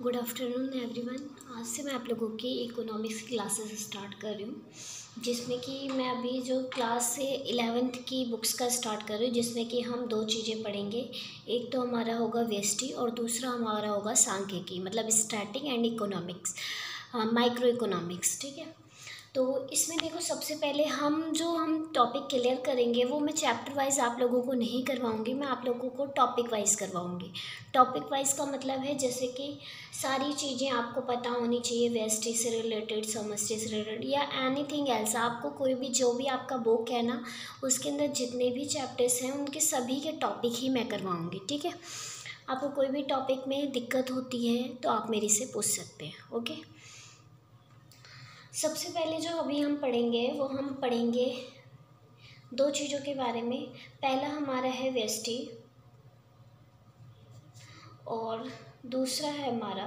Good afternoon everyone. आज से मैं आप लोगों की इकोनॉमिक्स की क्लासेस स्टार्ट कर रही हूँ, जिसमें कि मैं अभी जो क्लास से 11th की बुक्स का स्टार्ट कर रही हूँ, जिसमें कि हम दो चीज़ें पढ़ेंगे। एक तो हमारा होगा व्यष्टि और दूसरा हमारा होगा सांख्यिकी, मतलब static and economics, micro economics. ठीक है, तो इसमें देखो, सबसे पहले हम टॉपिक क्लियर करेंगे वो मैं चैप्टर वाइज आप लोगों को नहीं करवाऊंगी, मैं आप लोगों को टॉपिक वाइज करवाऊंगी। टॉपिक वाइज का मतलब है जैसे कि सारी चीज़ें आपको पता होनी चाहिए, वेस्टी से रिलेटेड, समष्टि से रिलेटेड, या एनीथिंग एल्स। आपको कोई भी जो भी आपका बुक है ना, उसके अंदर जितने भी चैप्टर्स हैं उनके सभी के टॉपिक ही मैं करवाऊँगी। ठीक है, आपको कोई भी टॉपिक में दिक्कत होती है तो आप मेरे से पूछ सकते हैं। ओके, सबसे पहले जो अभी हम पढ़ेंगे वो हम पढ़ेंगे दो चीज़ों के बारे में। पहला हमारा है व्यष्टि और दूसरा है हमारा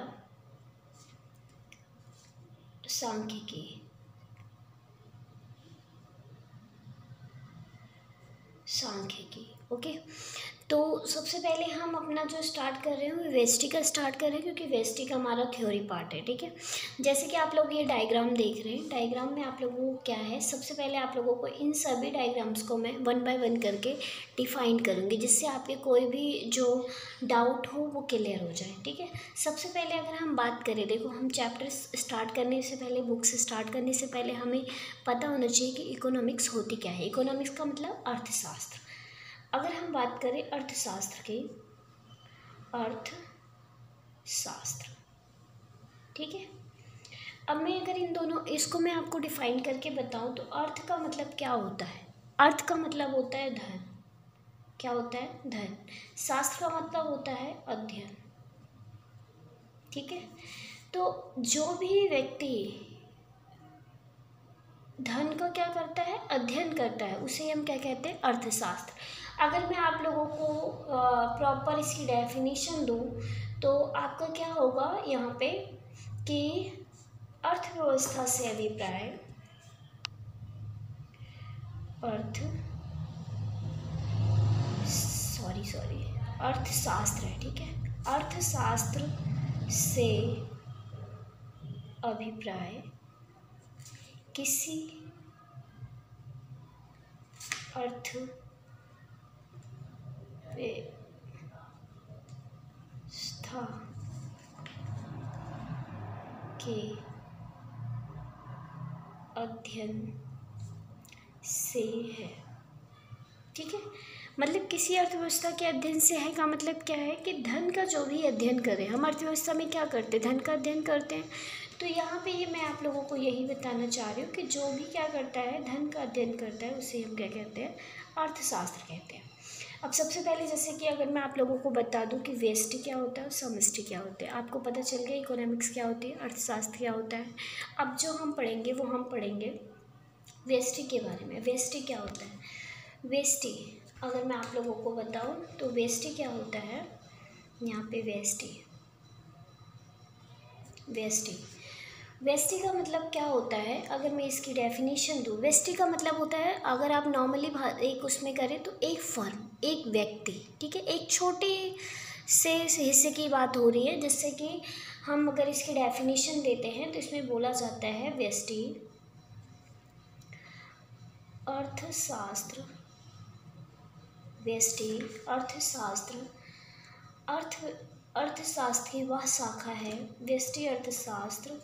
सांख्यिकी। ओके, तो सबसे पहले हम अपना जो स्टार्ट कर रहे हैं व्यष्टि का स्टार्ट कर रहे हैं, क्योंकि व्यष्टि का हमारा थ्योरी पार्ट है। ठीक है, जैसे कि आप लोग ये डायग्राम देख रहे हैं, डायग्राम में आप लोगों को क्या है, सबसे पहले आप लोगों को इन सभी डायग्राम्स को मैं वन बाय वन करके डिफाइन करूँगी, जिससे आपके कोई भी जो डाउट हो वो क्लियर हो जाए। ठीक है, सबसे पहले अगर हम बात करें, देखो हम चैप्टर स्टार्ट करने से पहले, बुक्स स्टार्ट करने से पहले हमें पता होना चाहिए कि इकोनॉमिक्स होती क्या है। इकोनॉमिक्स का मतलब अर्थशास्त्र। अगर हम बात करें अर्थशास्त्र की, अर्थशास्त्र, ठीक है। अब मैं अगर इन दोनों इसको मैं आपको डिफाइन करके बताऊं तो अर्थ का मतलब क्या होता है। अर्थ का मतलब होता है धन। क्या होता है? धन। शास्त्र का मतलब होता है अध्ययन। ठीक है, तो जो भी व्यक्ति धन का क्या करता है, अध्ययन करता है, उसे हम क्या कहते हैं, अर्थशास्त्र। अगर मैं आप लोगों को प्रॉपर इसकी डेफिनेशन दूं तो आपका क्या होगा यहाँ पे कि अर्थव्यवस्था से अभिप्राय, अर्थ सॉरी अर्थशास्त्र है। ठीक है, अर्थशास्त्र से अभिप्राय किसी अर्थव्यवस्था के अध्ययन से है। ठीक है, मतलब किसी अर्थव्यवस्था के अध्ययन से है का मतलब क्या है कि धन का जो भी अध्ययन करें, हम अर्थव्यवस्था में क्या करते हैं, धन का अध्ययन करते हैं। तो यहाँ पे ये मैं आप लोगों को यही बताना चाह रही हूँ कि जो भी क्या करता है, धन का अध्ययन करता है, उसे हम क्या कहते हैं, अर्थशास्त्र कहते हैं। अब सबसे पहले जैसे कि अगर मैं आप लोगों को बता दूं कि व्यष्टि क्या होता है और समष्टि क्या होता है, आपको पता चल गया इकोनॉमिक्स क्या होती है, अर्थशास्त्र क्या होता है। अब जो हम पढ़ेंगे वो हम पढ़ेंगे व्यष्टि के बारे में। व्यष्टि क्या होता है? व्यष्टि अगर मैं आप लोगों को बताऊं तो व्यष्टि क्या होता है, यहाँ पे व्यष्टि व्यष्टि का मतलब क्या होता है, अगर मैं इसकी डेफिनेशन दूँ, व्यष्टि का मतलब होता है, अगर आप नॉर्मली एक उसमें करें तो एक फर्म, एक व्यक्ति। ठीक है, एक छोटे से हिस्से की बात हो रही है, जिससे कि हम अगर इसकी डेफिनेशन देते हैं तो इसमें बोला जाता है व्यष्टि अर्थशास्त्र। व्यष्टि अर्थशास्त्र, अर्थशास्त्र की वह शाखा है, व्यष्टि अर्थशास्त्र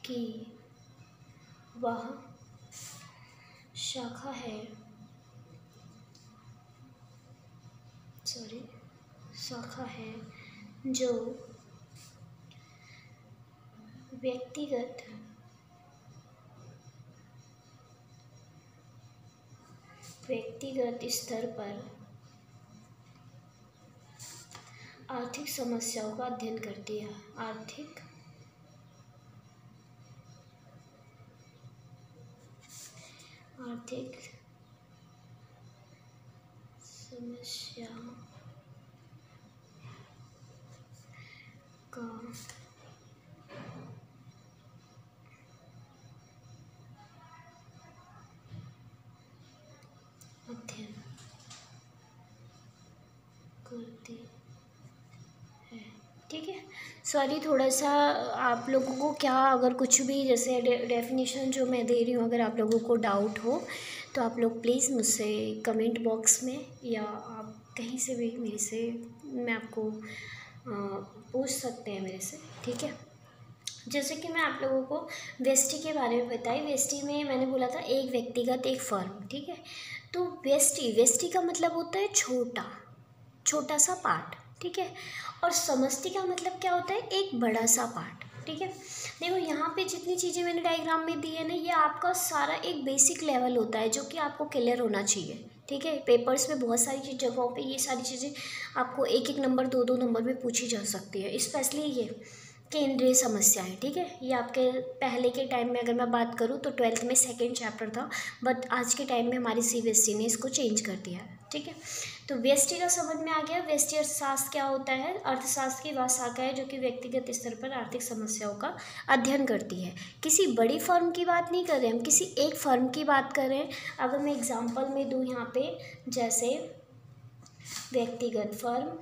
की वह शाखा है, जो व्यक्तिगत स्तर पर आर्थिक समस्याओं का अध्ययन करती है। आर्थिक समस्याओं का अध्ययन करती है। ठीक है, सॉरी थोड़ा सा आप लोगों को क्या, अगर कुछ भी जैसे डेफिनेशन जो मैं दे रही हूँ अगर आप लोगों को डाउट हो तो आप लोग प्लीज़ मुझसे कमेंट बॉक्स में या आप कहीं से भी मेरे से मैं आपको पूछ सकते हैं मेरे से। ठीक है, जैसे कि मैं आप लोगों को वेस्टी के बारे में बताई। वेस्टी में मैंने बोला था एक व्यक्तिगत एक फर्म। ठीक है, तो वेस्टी का मतलब होता है छोटा, छोटा सा पार्ट। ठीक है, और समष्टि का मतलब क्या होता है, एक बड़ा सा पार्ट। ठीक है, देखो यहाँ पे जितनी चीज़ें मैंने डायग्राम में दी है ना, ये आपका सारा एक बेसिक लेवल होता है जो कि आपको क्लियर होना चाहिए। ठीक है, पेपर्स में बहुत सारी जगहों पे ये सारी चीज़ें आपको एक एक नंबर दो दो नंबर में पूछी जा सकती है, स्पेशली ये केंद्रीय समस्या है। ठीक है, ये आपके पहले के टाइम में अगर मैं बात करूँ तो 12th में सेकंड चैप्टर था, बट आज के टाइम में हमारी सीबीएसई ने इसको चेंज कर दिया है। ठीक है, तो व्यष्टि का समझ में आ गया। व्यष्टि अर्थशास्त्र क्या होता है, अर्थशास्त्र की वह शाखा है जो कि व्यक्तिगत स्तर पर आर्थिक समस्याओं का अध्ययन करती है। किसी बड़ी फर्म की बात नहीं कर रहे हम, किसी एक फर्म की बात कर रहे हैं। अगर मैं एग्जाम्पल में दूँ यहाँ पे, जैसे व्यक्तिगत फर्म,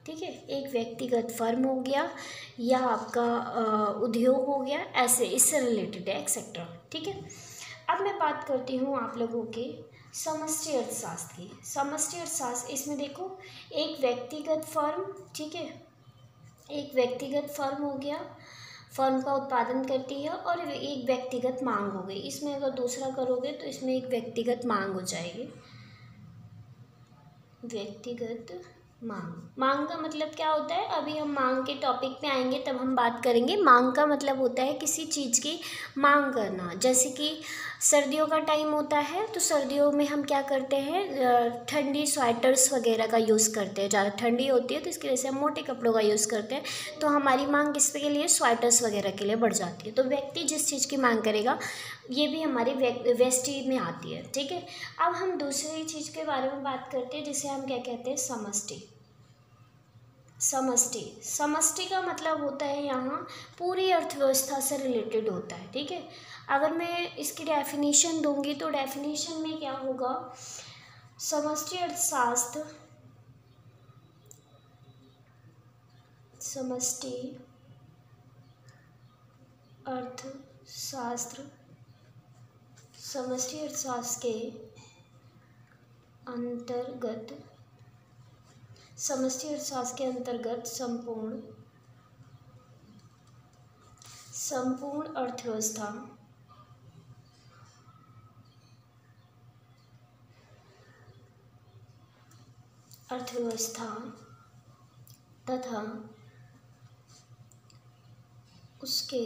ठीक है, एक व्यक्तिगत फर्म हो गया या आपका उद्योग हो गया, ऐसे इससे रिलेटेड है एक्सेट्रा। ठीक है, अब मैं बात करती हूँ आप लोगों के समष्टि अर्थशास्त्र की। समष्टि अर्थशास्त्र, इसमें देखो एक व्यक्तिगत फर्म, ठीक है, एक व्यक्तिगत फर्म हो गया, फर्म का उत्पादन करती है, और एक व्यक्तिगत मांग हो गई। इसमें अगर दूसरा करोगे तो इसमें एक व्यक्तिगत मांग हो जाएगी। व्यक्तिगत मांग का मतलब क्या होता है, अभी हम मांग के टॉपिक पे आएंगे तब हम बात करेंगे। मांग का मतलब होता है किसी चीज़ की मांग करना। जैसे कि सर्दियों का टाइम होता है तो सर्दियों में हम क्या करते हैं, ठंडी स्वेटर्स वगैरह का यूज़ करते हैं। ज़्यादा ठंडी होती है तो इसकी वजह से हम मोटे कपड़ों का यूज़ करते हैं, तो हमारी मांग किसके लिए, स्वेटर्स वगैरह के लिए बढ़ जाती है। तो व्यक्ति जिस चीज़ की मांग करेगा ये भी हमारी व्यष्टि में आती है। ठीक है, अब हम दूसरी चीज़ के बारे में बात करते हैं जिसे हम क्या कहते हैं, समष्टि। समष्टि का मतलब होता है यहाँ पूरी अर्थव्यवस्था से रिलेटेड होता है। ठीक है, अगर मैं इसकी डेफिनेशन दूंगी तो डेफिनेशन में क्या होगा, समष्टि अर्थशास्त्र के अंतर्गत समष्टि अर्थशास्त्र के अंतर्गत संपूर्ण अर्थव्यवस्था तथा उसके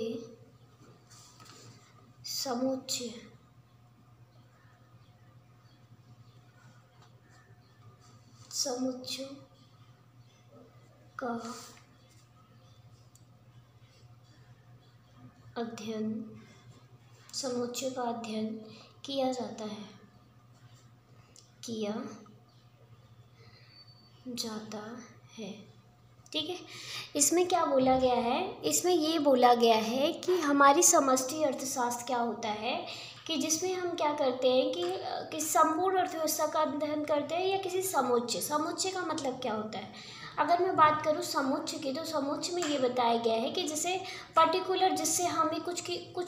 समुच्चय का अध्ययन किया जाता है। ठीक है, इसमें क्या बोला गया है, इसमें ये बोला गया है कि हमारी समष्टि अर्थशास्त्र क्या होता है कि जिसमें हम क्या करते हैं कि संपूर्ण अर्थव्यवस्था का अध्ययन करते हैं या किसी समुच्चय का मतलब क्या होता है। अगर मैं बात करूँ समुच्चय की, तो समुच्चय में ये बताया गया है कि जैसे पर्टिकुलर जिससे हमें कुछ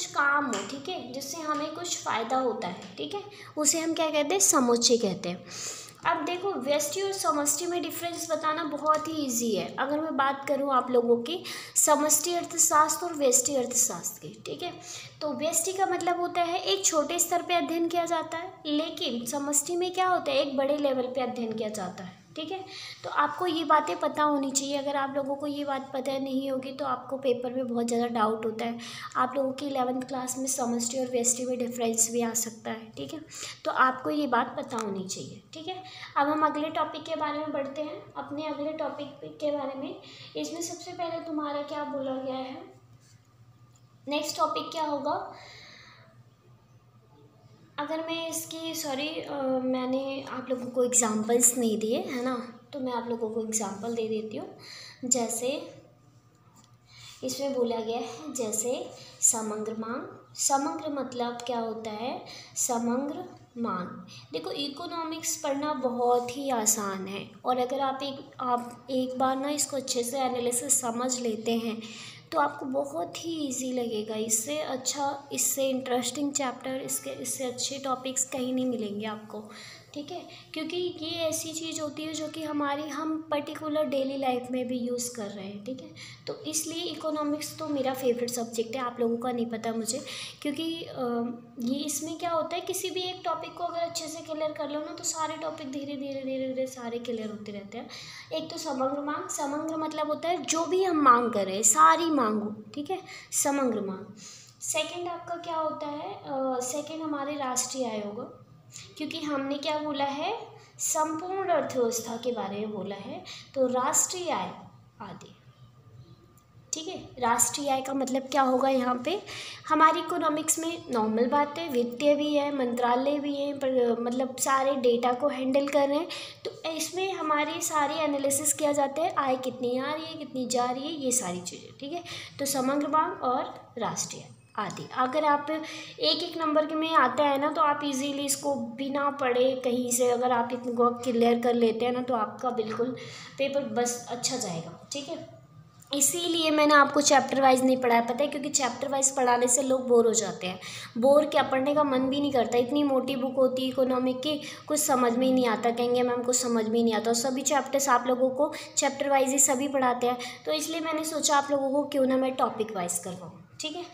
काम हो, ठीक है, जिससे हमें कुछ फ़ायदा होता है, ठीक है, उसे हम क्या कहते हैं, समुच्चय कहते हैं। अब देखो व्यष्टि और समष्टि में डिफरेंस बताना बहुत ही इजी है। अगर मैं बात करूँ आप लोगों की समष्टि अर्थशास्त्र और व्यष्टि अर्थशास्त्र की, ठीक है, तो व्यष्टि का मतलब होता है एक छोटे स्तर पे अध्ययन किया जाता है, लेकिन समष्टि में क्या होता है, एक बड़े लेवल पे अध्ययन किया जाता है। ठीक है, तो आपको ये बातें पता होनी चाहिए। अगर आप लोगों को ये बात पता नहीं होगी तो आपको पेपर में बहुत ज़्यादा डाउट होता है। आप लोगों की 11th क्लास में समष्टि और व्यष्टि में डिफरेंस भी आ सकता है। ठीक है, तो आपको ये बात पता होनी चाहिए। ठीक है, अब हम अगले टॉपिक के बारे में बढ़ते हैं, अपने अगले टॉपिक के बारे में। इसमें सबसे पहले तुम्हारा क्या बोला गया है, नेक्स्ट टॉपिक क्या होगा। अगर मैं इसकी मैंने आप लोगों को एग्जांपल्स नहीं दिए है ना, तो मैं आप लोगों को एग्जांपल दे देती हूँ। जैसे इसमें बोला गया है, जैसे समग्र मांग, समग्र मतलब क्या होता है? समग्र मान। देखो इकोनॉमिक्स पढ़ना बहुत ही आसान है, और अगर आप एक बार ना इसको अच्छे से एनालिसिस समझ लेते हैं तो आपको बहुत ही इजी लगेगा। इससे अच्छा, इससे इंटरेस्टिंग चैप्टर, इससे अच्छे टॉपिक्स कहीं नहीं मिलेंगे आपको, ठीक है। क्योंकि ये ऐसी चीज़ होती है जो कि हम पर्टिकुलर डेली लाइफ में भी यूज़ कर रहे हैं, ठीक है। तो इसलिए इकोनॉमिक्स तो मेरा फेवरेट सब्जेक्ट है, आप लोगों का नहीं पता मुझे, क्योंकि ये इसमें क्या होता है, किसी भी एक टॉपिक को अगर अच्छे से क्लियर कर लो ना तो सारे टॉपिक धीरे धीरे धीरे धीरे सारे क्लियर होते रहते हैं। एक तो समग्र मांग, समग्र मतलब होता है जो भी हम मांग कर रहे हैं सारी मांग हो, ठीक है, समग्र मांग। सेकंड आपका क्या होता है? सेकंड हमारे राष्ट्रीय आय होगा, क्योंकि हमने क्या बोला है, संपूर्ण अर्थव्यवस्था के बारे में बोला है, तो राष्ट्रीय आय आदि, ठीक है। राष्ट्रीय आय का मतलब क्या होगा यहाँ पे? हमारी इकोनॉमिक्स में नॉर्मल बात है, वित्तीय भी है, मंत्रालय भी है, पर मतलब सारे डेटा को हैंडल कर रहे हैं, तो इसमें हमारे सारे एनालिसिस किया जाता है, आय कितनी आ रही है, कितनी जा रही है, ये सारी चीज़ें, ठीक है। तो समग्र मांग और राष्ट्रीय आदि, अगर आप एक एक नंबर के में आता है ना तो आप इजीली इसको बिना पढ़े कहीं से अगर आप इनको क्लियर कर लेते हैं ना तो आपका बिल्कुल पेपर बस अच्छा जाएगा, ठीक है। इसीलिए मैंने आपको चैप्टर वाइज नहीं पढ़ाया, पता है, क्योंकि चैप्टर वाइज पढ़ाने से लोग बोर हो जाते हैं। बोर क्या, पढ़ने का मन भी नहीं करता, इतनी मोटी बुक होती है इकोनॉमिक की, कुछ समझ में ही नहीं आता, कहेंगे मैम कुछ समझ में ही नहीं आता, और सभी चैप्टर्स आप लोगों को चैप्टर वाइज ही सभी पढ़ाते हैं, तो इसलिए मैंने सोचा आप लोगों को क्यों ना मैं टॉपिक वाइज करवाऊँ, ठीक है।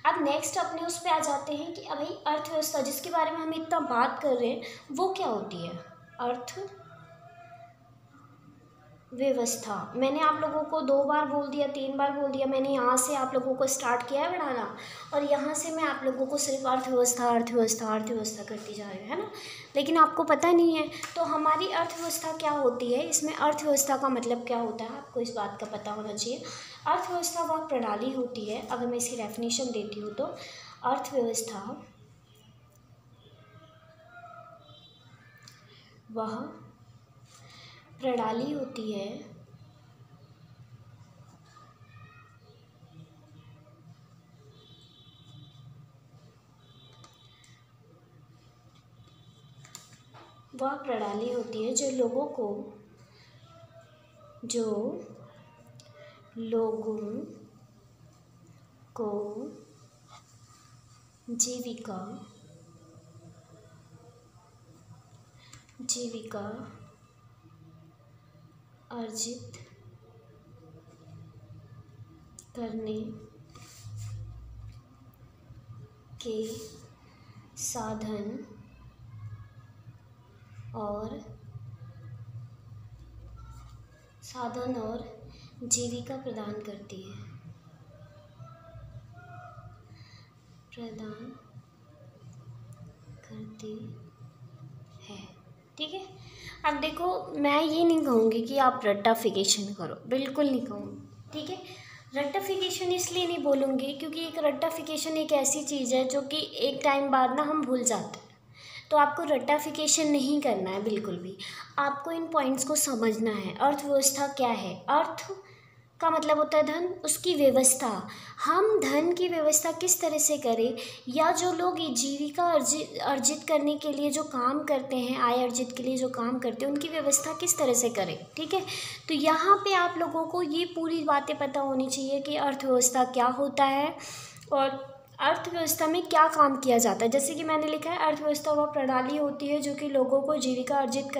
अब नेक्स्ट अपने उस पर आ जाते हैं कि अभी अर्थव्यवस्था जिसके बारे में हम इतना बात कर रहे हैं वो क्या होती है? अर्थव्यवस्था। मैंने आप लोगों को 2 बार बोल दिया, 3 बार बोल दिया, मैंने यहाँ से आप लोगों को स्टार्ट किया है पढ़ाना, और यहाँ से मैं आप लोगों को सिर्फ अर्थव्यवस्था अर्थव्यवस्था अर्थव्यवस्था करती जा रही हूँ, है ना, लेकिन आपको पता नहीं है। तो हमारी अर्थव्यवस्था क्या होती है, इसमें अर्थव्यवस्था का मतलब क्या होता है, आपको इस बात का पता होना चाहिए। अर्थव्यवस्था वह प्रणाली होती है, अगर मैं इसकी डेफिनेशन देती हूँ तो अर्थव्यवस्था वह प्रणाली होती है जो लोगों को जीविका अर्जित करने के साधन और जीविका प्रदान करती है, ठीक है। अब देखो मैं ये नहीं कहूँगी कि आप रट्टाफिकेशन करो, बिल्कुल नहीं कहूँगी, ठीक है। रट्टाफिकेशन इसलिए नहीं बोलूँगी क्योंकि एक रट्टाफिकेशन एक ऐसी चीज़ है जो कि एक टाइम बाद ना हम भूल जाते हैं, तो आपको रट्टाफिकेशन नहीं करना है बिल्कुल भी, आपको इन पॉइंट्स को समझना है। अर्थव्यवस्था क्या है? अर्थ का मतलब होता है धन, उसकी व्यवस्था, हम धन की व्यवस्था किस तरह से करें, या जो लोग जीविका अर्जित करने के लिए जो काम करते हैं, आय अर्जित के लिए जो काम करते हैं, उनकी व्यवस्था किस तरह से करें, ठीक है। तो यहाँ पे आप लोगों को ये पूरी बातें पता होनी चाहिए कि अर्थव्यवस्था क्या होता है और अर्थव्यवस्था में क्या काम किया जाता है। जैसे कि मैंने लिखा है, अर्थव्यवस्था वह प्रणाली होती है जो कि लोगों को जीविका अर्जित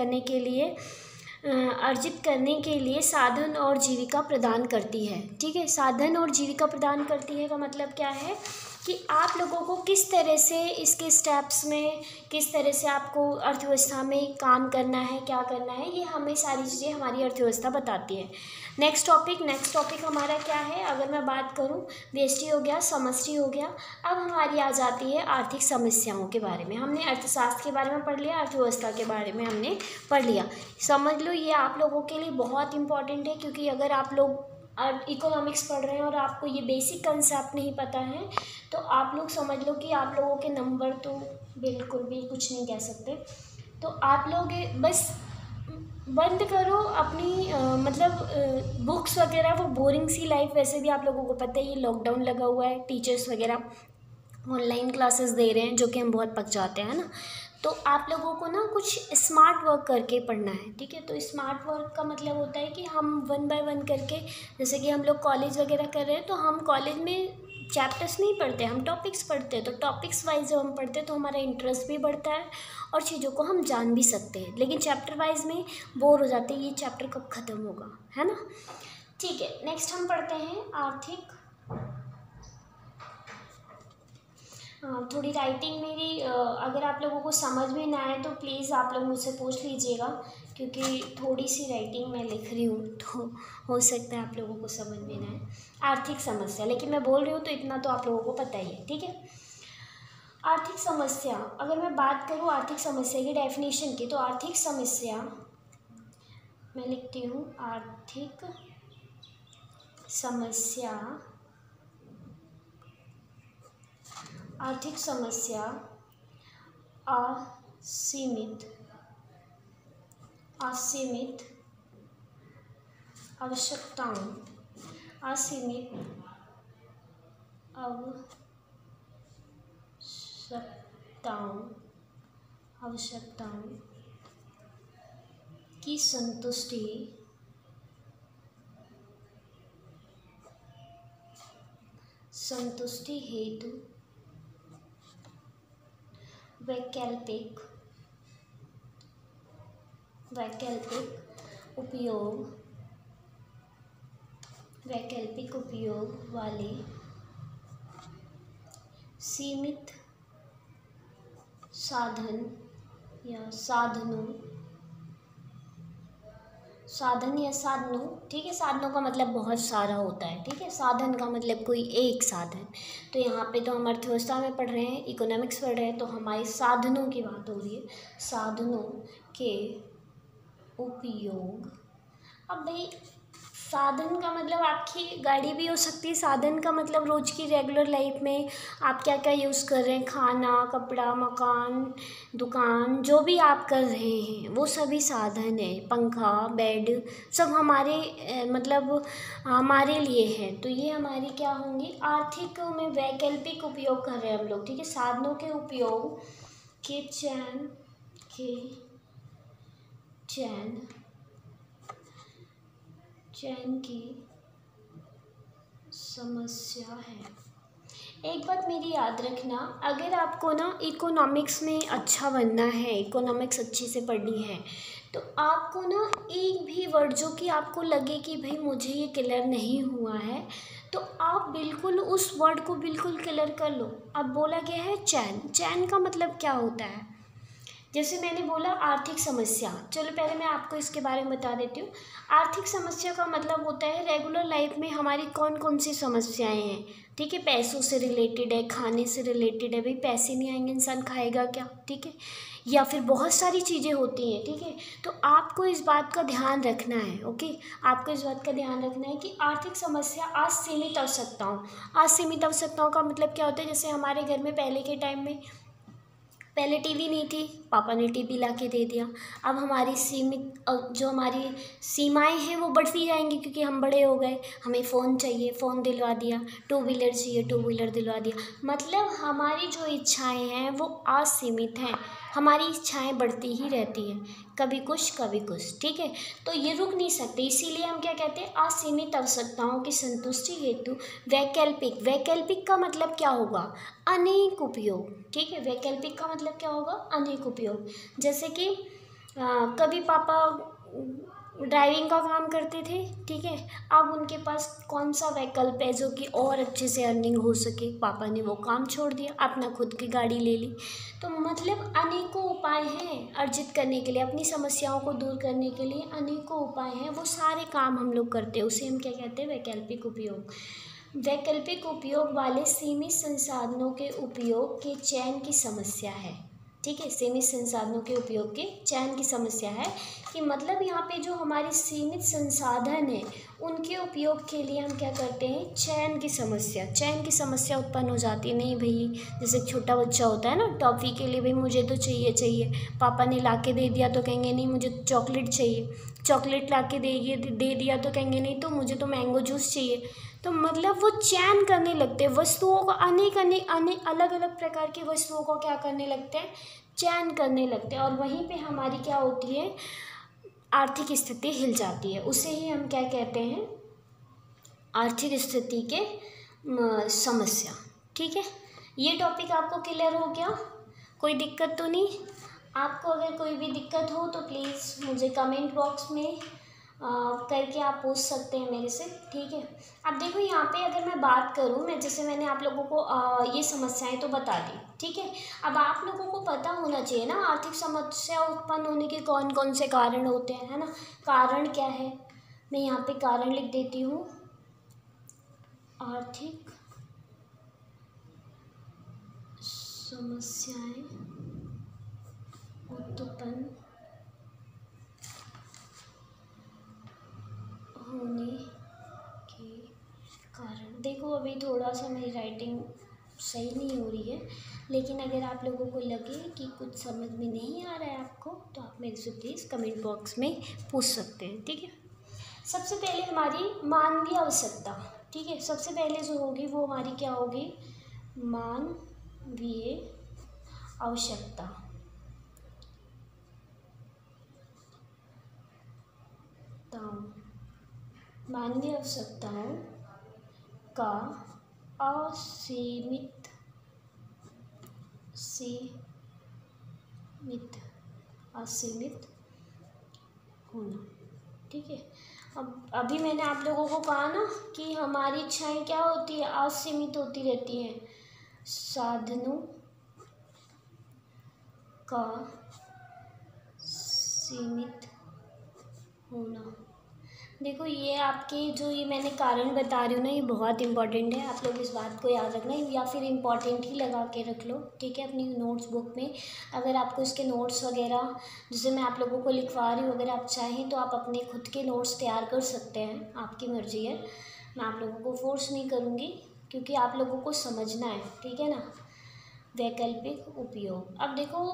करने के लिए साधन और जीविका प्रदान करती है, ठीक है। साधन और जीविका प्रदान करती है का मतलब क्या है कि आप लोगों को किस तरह से इसके स्टेप्स में, किस तरह से आपको अर्थव्यवस्था में काम करना है, क्या करना है, ये हमें सारी चीज़ें हमारी अर्थव्यवस्था बताती है। नेक्स्ट टॉपिक हमारा क्या है, अगर मैं बात करूं, व्यष्टि हो गया, समष्टि हो गया। अब हमारी आ जाती है आर्थिक समस्याओं के बारे में। हमने अर्थशास्त्र के बारे में पढ़ लिया, अर्थव्यवस्था के बारे में हमने पढ़ लिया। समझ लो ये आप लोगों के लिए बहुत इंपॉर्टेंट है, क्योंकि अगर आप लोग इकोनॉमिक्स पढ़ रहे हैं और आपको ये बेसिक कंसेप्ट नहीं पता है तो आप लोग समझ लो कि आप लोगों के नंबर तो बिल्कुल भी कुछ नहीं कह सकते। तो आप लोग बस बंद करो अपनी बुक्स वगैरह, वो बोरिंग सी लाइफ, वैसे भी आप लोगों को पता है ये लॉकडाउन लगा हुआ है, टीचर्स वगैरह ऑनलाइन क्लासेस दे रहे हैं जो कि हम बहुत पक जाते हैं ना। तो आप लोगों को ना कुछ स्मार्ट वर्क करके पढ़ना है, ठीक है। तो स्मार्ट वर्क का मतलब होता है कि हम 1 बाय 1 करके, जैसे कि हम लोग कॉलेज वगैरह कर रहे हैं तो हम कॉलेज में चैप्टर्स नहीं पढ़ते, हम टॉपिक्स पढ़ते हैं। तो टॉपिक्स वाइज जब हम पढ़ते हैं तो हमारा इंटरेस्ट भी बढ़ता है और चीज़ों को हम जान भी सकते हैं। लेकिन चैप्टर वाइज में बोर हो जाते हैं, ये चैप्टर कब ख़त्म होगा, है ना। ठीक है, नेक्स्ट हम पढ़ते हैं आर्थिक। थोड़ी राइटिंग मेरी अगर आप लोगों को समझ में ना आए तो प्लीज़ आप लोग मुझसे पूछ लीजिएगा, क्योंकि थोड़ी सी राइटिंग मैं लिख रही हूँ तो हो सकता है आप लोगों को समझ में ना आए। आर्थिक समस्या, लेकिन मैं बोल रही हूँ तो इतना तो आप लोगों को पता ही है, ठीक है। आर्थिक समस्या, अगर मैं बात करूँ आर्थिक समस्या की डेफिनेशन की, तो आर्थिक समस्या मैं लिखती हूँ, आर्थिक समस्या, आर्थिक समस्या असीमित आवश्यकताओं, असीमित आवश्यकताओं की संतुष्टि हेतु वैकल्पिक उपयोग वाले सीमित साधन या साधनों, ठीक है। साधनों का मतलब बहुत सारा होता है, ठीक है। साधन का मतलब कोई एक साधन। तो यहाँ पे तो हम अर्थव्यवस्था में पढ़ रहे हैं, इकोनॉमिक्स पढ़ रहे हैं, तो हमारे साधनों की बात हो रही है, साधनों के उपयोग। अब भाई साधन का मतलब आपकी गाड़ी भी हो सकती है, साधन का मतलब रोज़ की रेगुलर लाइफ में आप क्या क्या यूज़ कर रहे हैं, खाना, कपड़ा, मकान, दुकान, जो भी आप कर रहे हैं वो सभी साधन है। पंखा, बेड, सब हमारे मतलब हमारे लिए है। तो ये हमारी क्या होंगी, आर्थिक में वैकल्पिक उपयोग कर रहे हैं हम लोग, ठीक है। साधनों के उपयोग के चयन की समस्या है। एक बात मेरी याद रखना, अगर आपको ना इकोनॉमिक्स में अच्छा बनना है, इकोनॉमिक्स अच्छे से पढ़नी है, तो आपको ना एक भी वर्ड जो कि आपको लगे कि भाई मुझे ये क्लियर नहीं हुआ है, तो आप बिल्कुल उस वर्ड को बिल्कुल क्लियर कर लो। अब बोला गया है चयन का मतलब क्या होता है। जैसे मैंने बोला आर्थिक समस्या, चलो पहले मैं आपको इसके बारे में बता देती हूँ। आर्थिक समस्या का मतलब होता है रेगुलर लाइफ में हमारी कौन कौन सी समस्याएं हैं, ठीक है। पैसों से रिलेटेड है, खाने से रिलेटेड है, भाई पैसे नहीं आएंगे इंसान खाएगा क्या, ठीक है। या फिर बहुत सारी चीज़ें होती हैं, ठीक है। तो आपको इस बात का ध्यान रखना है, ओके। आपको इस बात का ध्यान रखना है कि आर्थिक समस्या असीमित आवश्यकताओं का मतलब क्या होता है। जैसे हमारे घर में पहले के टाइम में पहले टीवी नहीं थी, पापा ने टीवी ला के दे दिया। अब हमारी जो हमारी सीमाएं हैं वो बढ़ती जाएंगी, क्योंकि हम बड़े हो गए, हमें फ़ोन चाहिए, फ़ोन दिलवा दिया, टू व्हीलर चाहिए, टू व्हीलर दिलवा दिया। मतलब हमारी जो इच्छाएं हैं वो असीमित हैं, हमारी इच्छाएं बढ़ती ही रहती हैं, कभी कुछ, ठीक है। तो ये रुक नहीं सकते, इसीलिए हम क्या कहते हैं, असीमित आवश्यकताओं की संतुष्टि हेतु वैकल्पिक का मतलब क्या होगा, अनेक उपयोग, ठीक है। वैकल्पिक का मतलब क्या होगा, अनेक उपयोग। जैसे कि कभी पापा ड्राइविंग का काम करते थे, ठीक है। अब उनके पास कौन सा वैकल्प है जो कि और अच्छे से अर्निंग हो सके, पापा ने वो काम छोड़ दिया, अपना खुद की गाड़ी ले ली। तो मतलब अनेकों उपाय हैं अर्जित करने के लिए, अपनी समस्याओं को दूर करने के लिए अनेकों उपाय हैं, वो सारे काम हम लोग करते हैं, उसे हम क्या कहते हैं, वैकल्पिक उपयोग। वैकल्पिक उपयोग वाले सीमित संसाधनों के उपयोग के चयन की समस्या है, ठीक है। सीमित संसाधनों के उपयोग के चयन की समस्या है कि मतलब यहाँ पे जो हमारे सीमित संसाधन हैं उनके उपयोग के लिए हम क्या करते हैं, चयन की समस्या उत्पन्न हो जाती है। नहीं भाई, जैसे छोटा बच्चा होता है ना, टॉफ़ी के लिए भाई मुझे तो चाहिए, पापा ने ला के दे दिया तो कहेंगे नहीं मुझे चॉकलेट चाहिए, चॉकलेट ला के दे दिया तो कहेंगे नहीं तो मुझे तो मैंगो जूस चाहिए। तो मतलब वो चयन करने लगते हैं वस्तुओं को, अनेक अलग अलग प्रकार की वस्तुओं को क्या करने लगते हैं, चयन करने लगते हैं, और वहीं पे हमारी क्या होती है, आर्थिक स्थिति हिल जाती है। उसे ही हम क्या कहते हैं, आर्थिक स्थिति के समस्या। ठीक है, ये टॉपिक आपको क्लियर हो गया, कोई दिक्कत तो नहीं? आपको अगर कोई भी दिक्कत हो तो प्लीज़ मुझे कमेंट बॉक्स में करके आप पूछ सकते हैं मेरे से। ठीक है, अब देखो यहाँ पे अगर मैं बात करूँ, मैं जैसे मैंने आप लोगों को ये समस्याएं तो बता दी। ठीक है, अब आप लोगों को पता होना चाहिए ना आर्थिक समस्या उत्पन्न होने के कौन कौन से कारण होते हैं, है ना। कारण क्या है, मैं यहाँ पे कारण लिख देती हूँ, आर्थिक समस्याएं उत्पन्न होने के कारण। देखो अभी थोड़ा सा मेरी राइटिंग सही नहीं हो रही है, लेकिन अगर आप लोगों को लगे कि कुछ समझ में नहीं आ रहा है आपको, तो आप मेरे से प्लीज़ कमेंट बॉक्स में पूछ सकते हैं। ठीक है, सबसे पहले हमारी मानवीय आवश्यकता। ठीक है, सबसे पहले जो होगी वो हमारी क्या होगी, मानवीय आवश्यकता। मानवीय आवश्यकताओं का असीमित होना। ठीक है, अब अभी मैंने आप लोगों को कहा ना कि हमारी इच्छाएं क्या होती है, असीमित होती रहती हैं। साधनों का सीमित होना। देखो ये आपके जो ये मैंने कारण बता रही हूँ ना, ये बहुत इंपॉर्टेंट है, आप लोग इस बात को याद रखना, या फिर इम्पॉर्टेंट ही लगा के रख लो। ठीक है, अपनी नोट्स बुक में अगर आपको इसके नोट्स वगैरह जैसे मैं आप लोगों को लिखवा रही हूँ, अगर आप चाहें तो आप अपने खुद के नोट्स तैयार कर सकते हैं, आपकी मर्जी है, मैं आप लोगों को फोर्स नहीं करूँगी क्योंकि आप लोगों को समझना है। ठीक है ना। वैकल्पिक उपयोग, अब देखो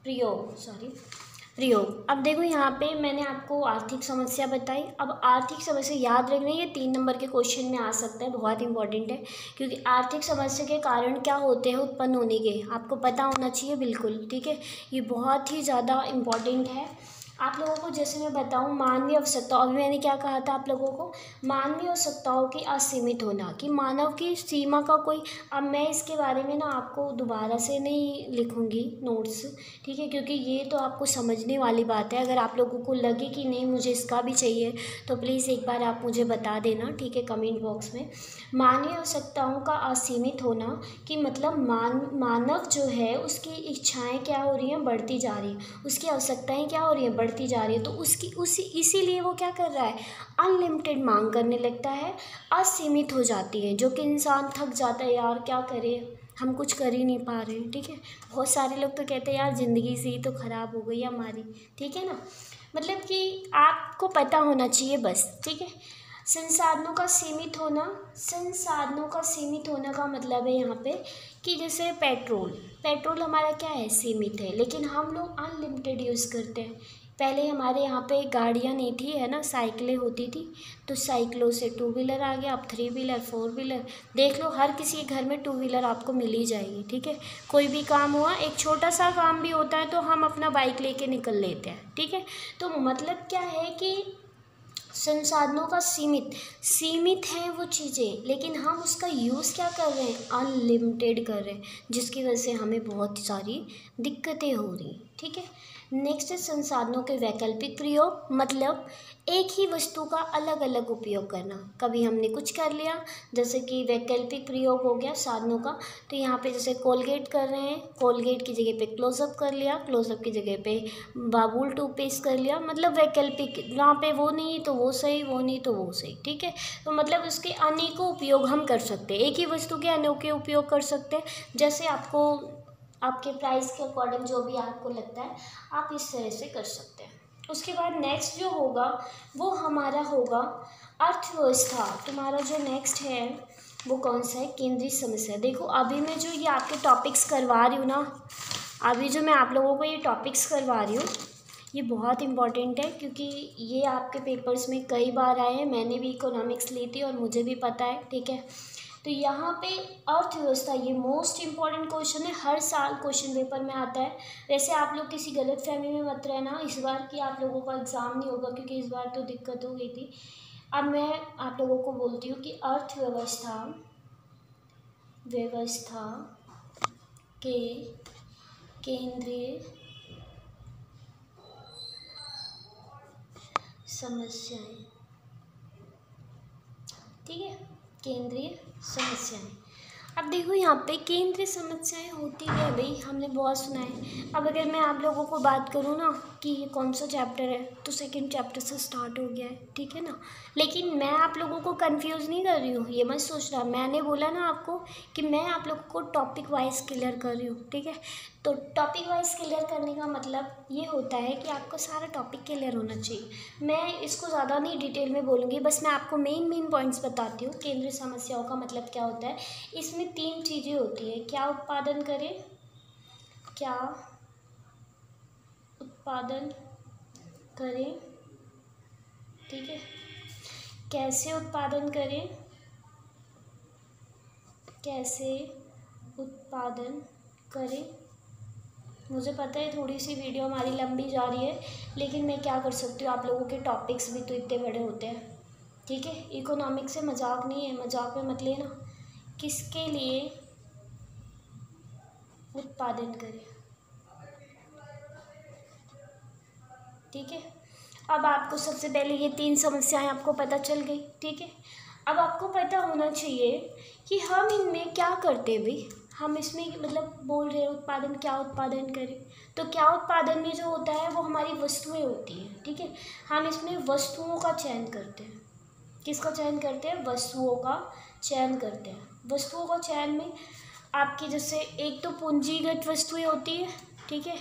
प्रयोग। अब देखो यहाँ पे मैंने आपको आर्थिक समस्या बताई। अब आर्थिक समस्या याद रखना, ये 3 नंबर के क्वेश्चन में आ सकता है, बहुत इंपॉर्टेंट है, क्योंकि आर्थिक समस्या के कारण क्या होते हैं उत्पन्न होने के, आपको पता होना चाहिए बिल्कुल। ठीक है, ये बहुत ही ज़्यादा इम्पॉर्टेंट है आप लोगों को। जैसे मैं बताऊं मानवीय आवश्यकताओं, अभी मैंने क्या कहा था आप लोगों को, मानवीय आवश्यकताओं की असीमित होना, कि मानव की सीमा का कोई, अब मैं इसके बारे में ना आपको दोबारा से नहीं लिखूंगी नोट्स। ठीक है, क्योंकि ये तो आपको समझने वाली बात है। अगर आप लोगों को लगे कि नहीं मुझे इसका भी चाहिए तो प्लीज़ एक बार आप मुझे बता देना। ठीक है, कमेंट बॉक्स में। मानवीय आवश्यकताओं का असीमित होना कि मतलब मानव जो है उसकी इच्छाएँ क्या हो रही हैं, बढ़ती जा रही हैं, उसकी आवश्यकताएँ क्या हो रही हैं, बढ़ती जा रही है, तो इसीलिए वो क्या कर रहा है, अनलिमिटेड मांग करने लगता है, असीमित हो जाती है, जो कि इंसान थक जाता है, यार क्या करे, हम कुछ कर ही नहीं पा रहे हैं। ठीक है, बहुत सारे लोग तो कहते हैं यार ज़िंदगी सी तो ख़राब हो गई हमारी। ठीक है ना, मतलब कि आपको पता होना चाहिए बस। ठीक है, संसाधनों का सीमित होना का मतलब है यहाँ पे कि जैसे पेट्रोल हमारा क्या है, सीमित है, लेकिन हम लोग अनलिमिटेड यूज़ करते हैं। पहले हमारे यहाँ पे गाड़ियाँ नहीं थी, है ना, साइकिलें होती थी, तो साइकिलों से 2 व्हीलर आ गया, अब 3 व्हीलर 4 व्हीलर, देख लो हर किसी के घर में 2 व्हीलर आपको मिल ही जाएगी। ठीक है, कोई भी काम हुआ, एक छोटा सा काम भी होता है तो हम अपना बाइक लेके निकल लेते हैं। ठीक है, तो मतलब क्या है कि संसाधनों का सीमित है वो चीज़ें, लेकिन हम उसका यूज़ क्या कर रहे हैं, अनलिमिटेड कर रहे हैं, जिसकी वजह से हमें बहुत सारी दिक्कतें हो रही हैं। ठीक है, नेक्स्ट है संसाधनों के वैकल्पिक प्रयोग, मतलब एक ही वस्तु का अलग अलग उपयोग करना। कभी हमने कुछ कर लिया, जैसे कि वैकल्पिक प्रयोग हो गया साधनों का, तो यहाँ पे जैसे कोलगेट कर रहे हैं, कोलगेट की जगह पे क्लोजअप कर लिया, क्लोजअप की जगह पे बाबुल टूथपेस्ट कर लिया, मतलब वैकल्पिक, जहाँ पे वो नहीं तो वो सही, वो नहीं तो वो सही। ठीक है, तो मतलब उसके अनेकों उपयोग हम कर सकते हैं, एक ही वस्तु के अनेकों उपयोग कर सकते हैं, जैसे आपके प्राइस के अकॉर्डिंग जो भी आपको लगता है आप इस तरह से कर सकते हैं। उसके बाद नेक्स्ट जो होगा वो हमारा होगा अर्थव्यवस्था। तुम्हारा जो नेक्स्ट है वो कौन सा है, केंद्रीय समस्या। देखो अभी मैं जो ये आपके टॉपिक्स करवा रही हूँ ना, अभी जो मैं आप लोगों को ये टॉपिक्स करवा रही हूँ, ये बहुत इम्पॉर्टेंट है क्योंकि ये आपके पेपर्स में कई बार आए हैं। मैंने भी इकोनॉमिक्स ली थी और मुझे भी पता है, ठीक है। तो यहाँ पे अर्थव्यवस्था ये मोस्ट इम्पॉर्टेंट क्वेश्चन है, हर साल क्वेश्चन पेपर में आता है। वैसे आप लोग किसी गलतफहमी में मत रहना इस बार कि आप लोगों का एग्ज़ाम नहीं होगा, क्योंकि इस बार तो दिक्कत हो गई थी। अब मैं आप लोगों को बोलती हूँ कि अर्थव्यवस्था के केंद्रीय समस्याएं, ठीक है, केंद्रीय समस्याएं। अब देखो यहाँ पे केंद्रीय समस्याएं होती है भाई, हमने बहुत सुना है। अब अगर मैं आप लोगों को बात करूँ ना कि ये कौन सा चैप्टर है, तो सेकंड चैप्टर से स्टार्ट हो गया है, ठीक है ना। लेकिन मैं आप लोगों को कंफ्यूज नहीं कर रही हूँ, ये मत सोचना। मैंने बोला ना आपको कि मैं आप लोगों को टॉपिक वाइज क्लियर कर रही हूँ, ठीक है। तो टॉपिक वाइज क्लियर करने का मतलब ये होता है कि आपको सारा टॉपिक क्लियर होना चाहिए। मैं इसको ज़्यादा नहीं डिटेल में बोलूँगी, बस मैं आपको मेन पॉइंट्स बताती हूँ। केंद्रीय समस्याओं का मतलब क्या होता है, इसमें 3 चीज़ें होती है। क्या उत्पादन करें, ठीक है, कैसे उत्पादन करें। मुझे पता है थोड़ी सी वीडियो हमारी लंबी जा रही है, लेकिन मैं क्या कर सकती हूँ, आप लोगों के टॉपिक्स भी तो इतने बड़े होते हैं, ठीक है। इकोनॉमिक्स से मजाक नहीं है, मजाक में मत लेना। किसके लिए उत्पादन करें, ठीक है। अब आपको सबसे पहले ये 3 समस्याएं आपको पता चल गई, ठीक है। अब आपको पता होना चाहिए कि हम इनमें क्या करते हैं भाई। हम इसमें मतलब बोल रहे हैं उत्पादन, क्या उत्पादन करें, तो क्या उत्पादन में जो होता है वो हमारी वस्तुएं होती हैं, ठीक है। हम इसमें वस्तुओं का चयन करते हैं। किसका चयन करते हैं, वस्तुओं का चयन करते हैं। वस्तुओं का चयन में आपकी जैसे एक तो पूंजीगत वस्तुएं होती है, ठीक है,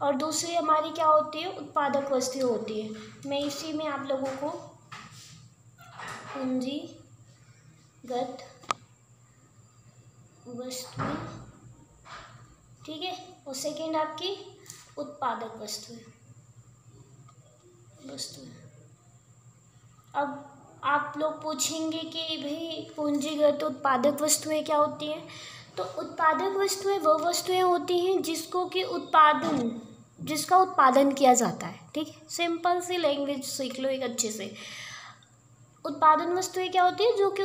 और दूसरी हमारी क्या होती है, उत्पादक वस्तुएं होती है। मैं इसी में आप लोगों को पूंजीगत वस्तुएं, ठीक है, और सेकेंड आपकी उत्पादक वस्तुएं। अब आप लोग पूछेंगे कि भाई पूंजीगत उत्पादक वस्तुएं क्या होती हैं। तो उत्पादक वस्तुएं वो वस्तुएं होती हैं जिसका उत्पादन किया जाता है, ठीक है। सिंपल सी लैंग्वेज सीख लो एक अच्छे से। उत्पादन वस्तुएं क्या होती है, जो कि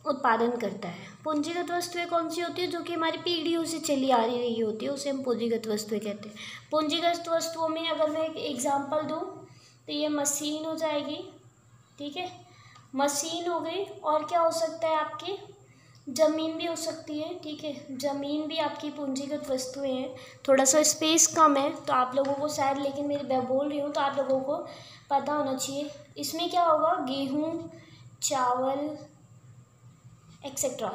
उत्पादन करता है। पूंजीगत वस्तुएं कौन सी होती है, जो कि हमारी पीढ़ियों से चली आ रही होती है, उसे हम पूंजीगत वस्तुएं कहते हैं। पूंजीगत वस्तुओं में अगर मैं एक एग्जाम्पल दूँ तो ये मशीन हो जाएगी, ठीक है, मशीन हो गई। और क्या हो सकता है, आपकी ज़मीन भी हो सकती है, ठीक है। ज़मीन भी आपकी पूंजीगत वस्तुएं हैं। थोड़ा सा स्पेस कम है तो आप लोगों को शायद, लेकिन मैं बोल रही हूँ तो आप लोगों को पता होना चाहिए। इसमें क्या होगा, गेहूँ, चावल एक्सेट्रा,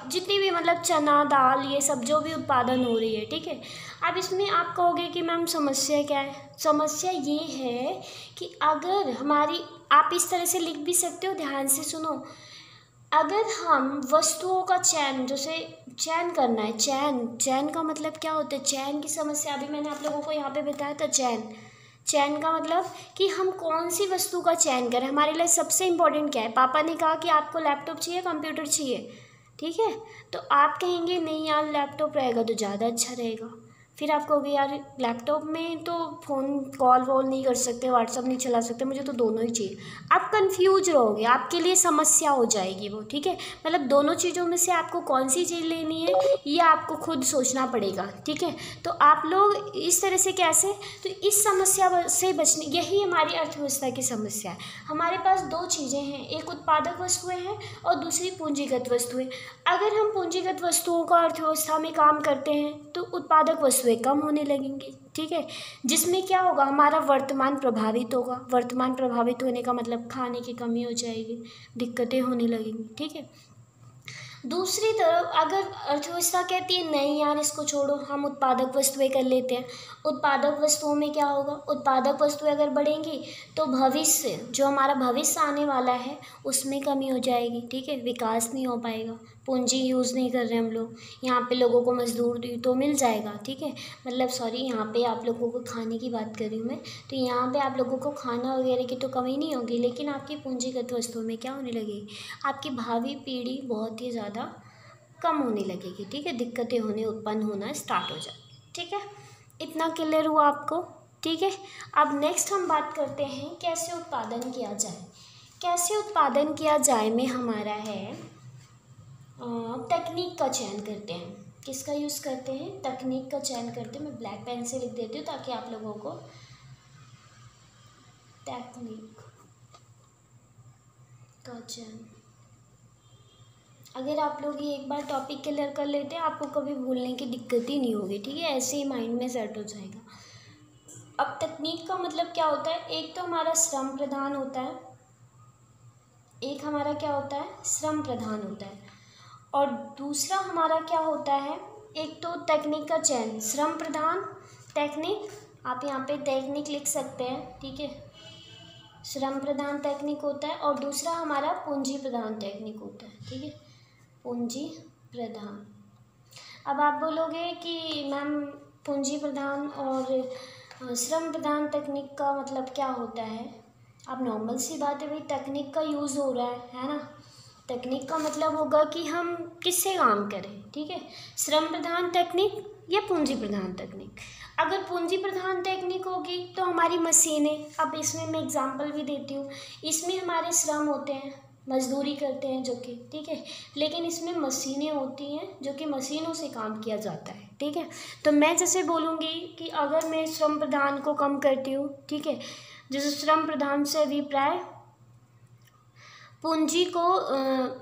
जितनी भी मतलब चना दाल ये सब जो भी उत्पादन हो रही है, ठीक है। अब इसमें आप कहोगे कि मैम समस्या क्या है। समस्या ये है कि अगर हमारी, आप इस तरह से लिख भी सकते हो, ध्यान से सुनो। अगर हम वस्तुओं का चयन, जैसे चयन करना है, चयन का मतलब क्या होता है, चयन की समस्या अभी मैंने आप लोगों को यहाँ पे बताया था। चयन का मतलब कि हम कौन सी वस्तु का चयन करें। हमारे लिए सबसे इम्पोर्टेंट क्या है, पापा ने कहा कि आपको लैपटॉप चाहिए, कंप्यूटर चाहिए, ठीक है, तो आप कहेंगे नहीं यार लैपटॉप रहेगा तो ज़्यादा अच्छा रहेगा। फिर आप कहोगे यार लैपटॉप में तो फ़ोन कॉल वॉल नहीं कर सकते, व्हाट्सअप नहीं चला सकते, मुझे तो दोनों ही चाहिए। आप कंफ्यूज रहोगे, आपके लिए समस्या हो जाएगी वो, ठीक है। मतलब दोनों चीज़ों में से आपको कौन सी चीज़ लेनी है ये आपको खुद सोचना पड़ेगा, ठीक है। तो आप लोग इस तरह से कैसे, तो इस समस्या से बचने, यही हमारी अर्थव्यवस्था की समस्या है। हमारे पास 2 चीज़ें हैं, एक उत्पादक वस्तुएँ हैं और दूसरी पूंजीगत वस्तुएँ। अगर हम पूंजीगत वस्तुओं का अर्थव्यवस्था में काम करते हैं तो उत्पादक वस्तुएं कम होने लगेंगी, ठीक है। जिसमें क्या होगा, हमारा वर्तमान प्रभावित होगा। वर्तमान प्रभावित होने का मतलब खाने की कमी हो जाएगी, दिक्कतें होने लगेंगी, ठीक है। दूसरी तरफ अगर अर्थव्यवस्था कहती है नहीं यार इसको छोड़ो, हम उत्पादक वस्तुएं कर लेते हैं, उत्पादक वस्तुओं में क्या होगा, उत्पादक वस्तुएं अगर बढ़ेंगी तो भविष्य, जो हमारा भविष्य आने वाला है उसमें कमी हो जाएगी, ठीक है, विकास नहीं हो पाएगा। पूंजी यूज़ नहीं कर रहे हम लोग। यहाँ पे लोगों को मजदूर तो मिल जाएगा, ठीक है, मतलब सॉरी यहाँ पे आप लोगों को खाने की बात कर रही हूँ मैं, तो यहाँ पे आप लोगों को खाना वगैरह की तो कमी नहीं होगी, लेकिन आपकी पूंजीगत वस्तुओं में क्या होने लगेगी, आपकी भावी पीढ़ी बहुत ही ज़्यादा कम होने लगेगी, ठीक है, दिक्कतें उत्पन्न होना स्टार्ट हो जाएगी, ठीक है। इतना क्लियर हुआ आपको, ठीक है। अब नेक्स्ट हम बात करते हैं कैसे उत्पादन किया जाए। कैसे उत्पादन किया जाए में हमारा है तकनीक का चयन करते हैं। किसका यूज़ करते हैं, तकनीक का चयन करते हैं। मैं ब्लैक पेन से लिख देती हूँ ताकि आप लोगों को तकनीक का चयन, अगर आप लोग ये एक बार टॉपिक क्लियर कर लेते हैं आपको कभी भूलने की दिक्कत ही नहीं होगी, ठीक है, ऐसे ही माइंड में सेट हो जाएगा। अब तकनीक का मतलब क्या होता है, एक तो हमारा श्रम प्रधान होता है, एक हमारा क्या होता है, श्रम प्रधान होता है, और दूसरा हमारा क्या होता है, एक तो तकनीक का चयन, श्रम प्रधान टेक्निक, आप यहाँ पे टेक्निक लिख सकते हैं, ठीक है, श्रम प्रधान टेक्निक होता है, और दूसरा हमारा पूंजी प्रधान टेक्निक होता है, ठीक है, पूंजी प्रधान। अब आप बोलोगे कि मैम पूंजी प्रधान और श्रम प्रधान तकनीक का मतलब क्या होता है। अब नॉर्मल सी बात है भाई, तकनीक का यूज़ हो रहा है ना, तकनीक का मतलब होगा कि हम किससे काम करें, ठीक है, श्रम प्रधान तकनीक या पूंजी प्रधान तकनीक। अगर पूंजी प्रधान तकनीक होगी तो हमारी मशीनें, अब इसमें मैं एग्जांपल भी देती हूँ, इसमें हमारे श्रम होते हैं, मजदूरी करते हैं जो कि, ठीक है, लेकिन इसमें मशीनें होती हैं जो कि मशीनों से काम किया जाता है, ठीक है। तो मैं जैसे बोलूँगी कि अगर मैं श्रम प्रधान को कम करती हूँ, ठीक है, जैसे श्रम प्रधान से अभिप्राय पूंजी को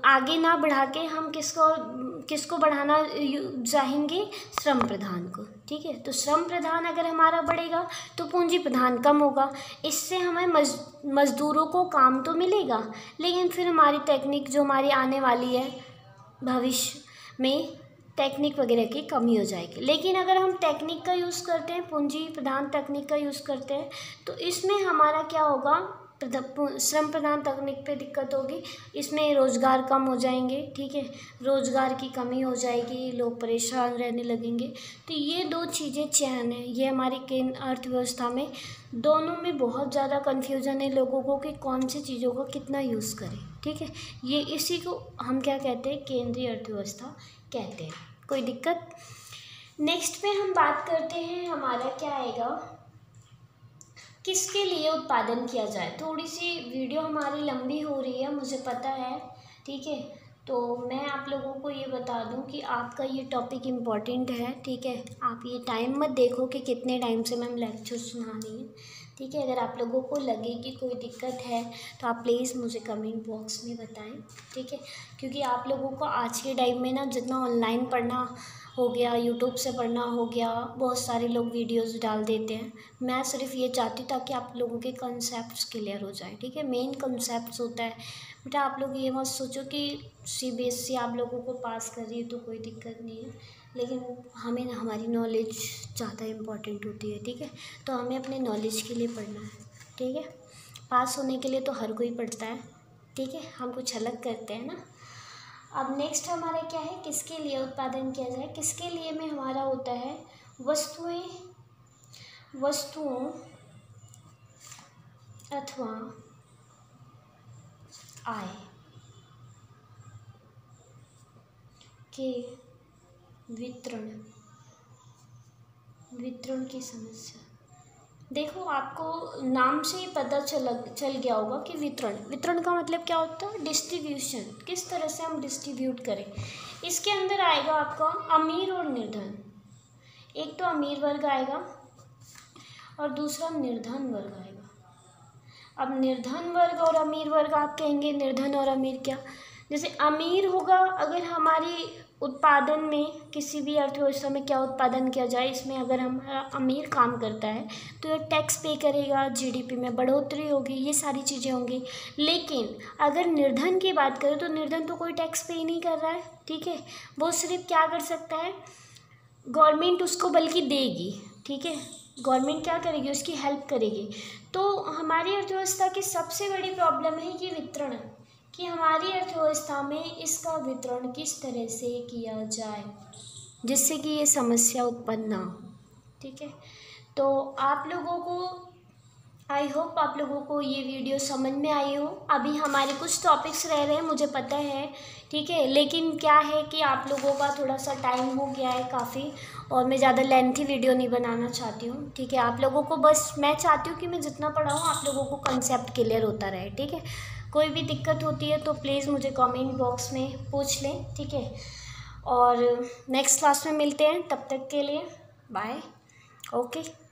आगे ना बढ़ा के हम किसको बढ़ाना चाहेंगे, श्रम प्रधान को, ठीक है। तो श्रम प्रधान अगर हमारा बढ़ेगा तो पूंजी प्रधान कम होगा, इससे हमें मजदूरों को काम तो मिलेगा, लेकिन फिर हमारी टेक्निक जो हमारी आने वाली है भविष्य में टेक्निक वगैरह की कमी हो जाएगी। लेकिन अगर हम टेक्निक का यूज़ करते हैं, पूंजी प्रधान तकनीक का यूज़ करते हैं, तो इसमें हमारा क्या होगा, श्रम प्रधान तकनीक पे दिक्कत होगी, इसमें रोज़गार कम हो जाएंगे, ठीक है, रोज़गार की कमी हो जाएगी, लोग परेशान रहने लगेंगे। तो ये दो चीज़ें चयन है, ये हमारी केंद्र अर्थव्यवस्था में दोनों में बहुत ज़्यादा कन्फ्यूज़न है लोगों को कि कौन सी चीज़ों का कितना यूज़ करें, ठीक है। ये इसी को हम क्या कहते हैं, केंद्रीय अर्थव्यवस्था कहते हैं। कोई दिक्कत। नेक्स्ट पे हम बात करते हैं, हमारा क्या आएगा, किसके लिए उत्पादन किया जाए। थोड़ी सी वीडियो हमारी लंबी हो रही है, मुझे पता है, ठीक है, तो मैं आप लोगों को ये बता दूं कि आपका ये टॉपिक इम्पॉर्टेंट है, ठीक है। आप ये टाइम मत देखो कि कितने टाइम से मैम लेक्चर सुना रही है, ठीक है। अगर आप लोगों को लगे कि कोई दिक्कत है तो आप प्लीज़ मुझे कमेंट बॉक्स में बताएं, ठीक है, क्योंकि आप लोगों को आज के टाइम में ना जितना ऑनलाइन पढ़ना हो गया, यूट्यूब से पढ़ना हो गया, बहुत सारे लोग वीडियोस डाल देते हैं। मैं सिर्फ ये चाहती हूँ ताकि आप लोगों के कंसेप्ट्स क्लियर हो जाए, ठीक है, मेन कंसेप्ट्स होता है बेटा। आप लोग ये मत सोचो कि CBSE आप लोगों को पास कर रही है तो कोई दिक्कत नहीं है, लेकिन हमें ना हमारी नॉलेज ज़्यादा इम्पॉर्टेंट होती है, ठीक है, तो हमें अपने नॉलेज के लिए पढ़ना है, ठीक है। पास होने के लिए तो हर कोई पढ़ता है, ठीक है, हम कुछ अलग करते हैं ना। अब नेक्स्ट हमारा क्या है, किसके लिए उत्पादन किया जाए। किसके लिए में हमारा होता है, वस्तुओं अथवा आय के वितरण की समस्या। देखो आपको नाम से ही पता चल गया होगा कि वितरण का मतलब क्या होता है, डिस्ट्रीब्यूशन, किस तरह से हम डिस्ट्रीब्यूट करें। इसके अंदर आएगा आपका अमीर और निर्धन, एक तो अमीर वर्ग आएगा और दूसरा निर्धन वर्ग आएगा। अब निर्धन वर्ग और अमीर वर्ग आप कहेंगे निर्धन और अमीर क्या, जैसे अमीर होगा अगर हमारी उत्पादन में किसी भी अर्थव्यवस्था में क्या उत्पादन किया जाए, इसमें अगर हमारा अमीर काम करता है तो ये टैक्स पे करेगा, GDP में बढ़ोतरी होगी, ये सारी चीज़ें होंगी। लेकिन अगर निर्धन की बात करें तो निर्धन तो कोई टैक्स पे ही नहीं कर रहा है, ठीक है, वो सिर्फ क्या कर सकता है, गवर्नमेंट उसको बल्कि देगी, ठीक है, गवर्नमेंट क्या करेगी, उसकी हेल्प करेगी। तो हमारी अर्थव्यवस्था की सबसे बड़ी प्रॉब्लम है ये वितरण, कि हमारी अर्थव्यवस्था में इसका वितरण किस तरह से किया जाए जिससे कि ये समस्या उत्पन्न ना हो। ठीक है, तो आप लोगों को आई होप आप लोगों को ये वीडियो समझ में आई हो। अभी हमारे कुछ टॉपिक्स रह रहे हैं, मुझे पता है, ठीक है, लेकिन क्या है कि आप लोगों का थोड़ा सा टाइम हो गया है काफ़ी, और मैं ज़्यादा लेंथी वीडियो नहीं बनाना चाहती हूँ। ठीक है, आप लोगों को बस मैं चाहती हूँ कि मैं जितना पढ़ाऊँ आप लोगों को कंसेप्ट क्लियर होता रहे। ठीक है, कोई भी दिक्कत होती है तो प्लीज़ मुझे कमेंट बॉक्स में पूछ लें। ठीक है, और नेक्स्ट क्लास में मिलते हैं, तब तक के लिए बाय। ओके।